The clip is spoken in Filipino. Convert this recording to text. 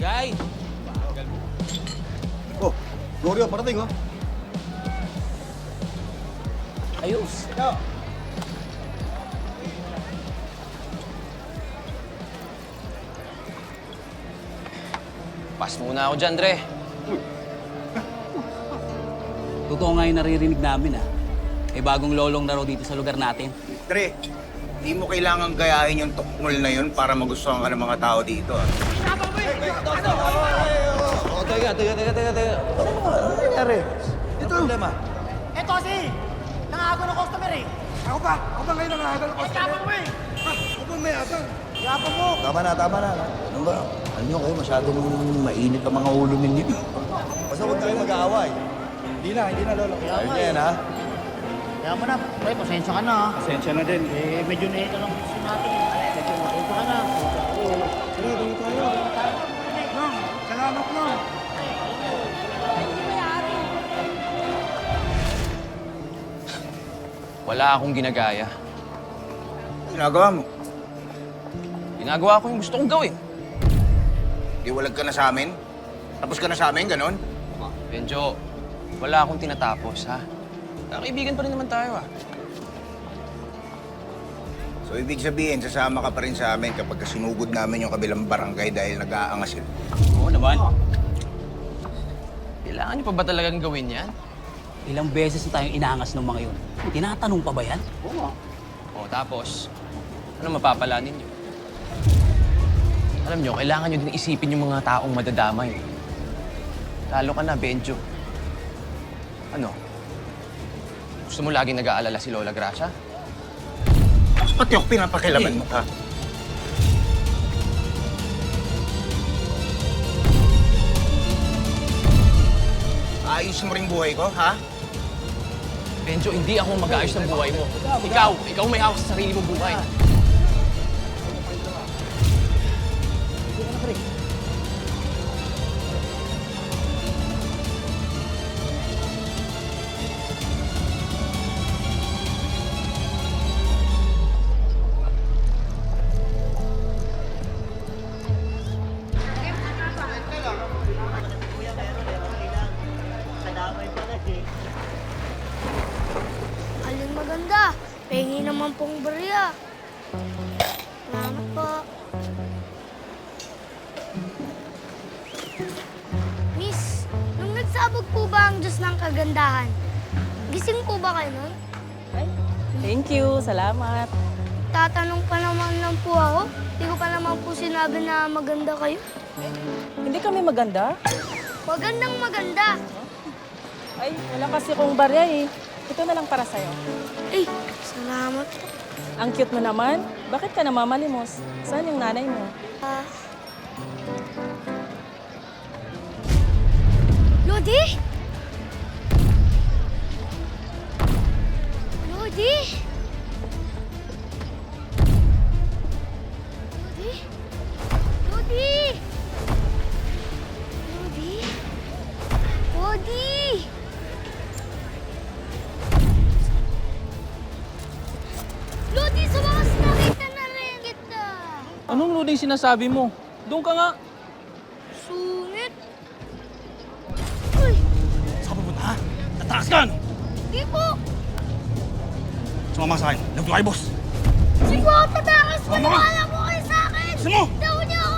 Guy! Oh, Gloria, parating oh. Ayos. Pas muna ako dyan, Dre. Totoo nga yung naririnig namin, ah. May bagong lolong na raw dito sa lugar natin. Dre, di mo kailangan gayahin yung tukmol na yun para magustuhan ka ng mga tao dito. Oh, teka. Ano nangyari? Ito. Problema. Eto kasi, nangago ng customer eh. Ako ba ngayon nangahagal ako? Tapang mo eh. Ako ba may abang? Tapang mo. Tama na. Ano ba? Alam niyo kayo, masyadong mainit ang mga ulo ninyo. Basta huwag kayo mag-aaway. Hindi na, Lolo. Ayun na yan, ha? Kaya mo na, pre, pasensya ka na ha. Pasensya na din. Eh, medyo na lang gusto natin. Medyo pasensya ka na. Sige, doon tayo. Ma'am, salamat, ma'am. Wala akong ginagaya. Ginagawa mo. Ginagawa ko yung gusto kong gawin. Di walag ka na sa amin? Tapos ka na sa amin, ganon? Benjo, wala akong tinatapos, ha? Kaibigan pa rin naman tayo, ha? So, ibig sabihin, sasama ka pa rin sa amin kapag sinugod namin yung kabilang barangay dahil nag-aangasin. Oo naman. Kailangan niyo pa ba talagang gawin yan? Ilang beses na tayong inangas ng mga yun. Tinatanong pa ba yan? O, tapos, ano mapapala ninyo? Alam nyo, kailangan nyo din isipin yung mga taong madadamay. Lalo ka na, Benjo. Ano? Gusto mo laging nag-aalala si Lola Gracia? Pati ako pinapakilaban mo, ha? Ayos mo rin buhay ko, ha? Benjo, hindi ako mag-aayos ng buhay mo. Ikaw may hawak sa sarili mong buhay. Aling maganda. Pengi naman pong barya. Salamat po. Miss, nung nagsabog po ba ang Diyos ng kagandahan? Gising po ba kayo nun? Thank you. Salamat. Tatanong pa naman lang po ako. Hindi ko pa naman po sinabi na maganda kayo. Hindi kami maganda. Magandang maganda. Ay, wala kasi kong barya eh. Ito na lang para sa'yo. Eh, salamat po. Ang cute mo naman. Bakit ka namamalimos? Saan yung nanay mo? Lodi? Lodi? Lodi? Lodi? Lodi? Lodi? Lodi, sa wakas nakita na rin kita. Anong loading sinasabi mo? Doon ka nga. Sungit. Uy, Saan ka pupunta, ha? Tatakas ka, ano? di po. Sumama sa akin. Love to kayo, boss. Sige po, tatakas. Mama! Maniwala po kayo sa akin. Gusto mo? Daw niyo ako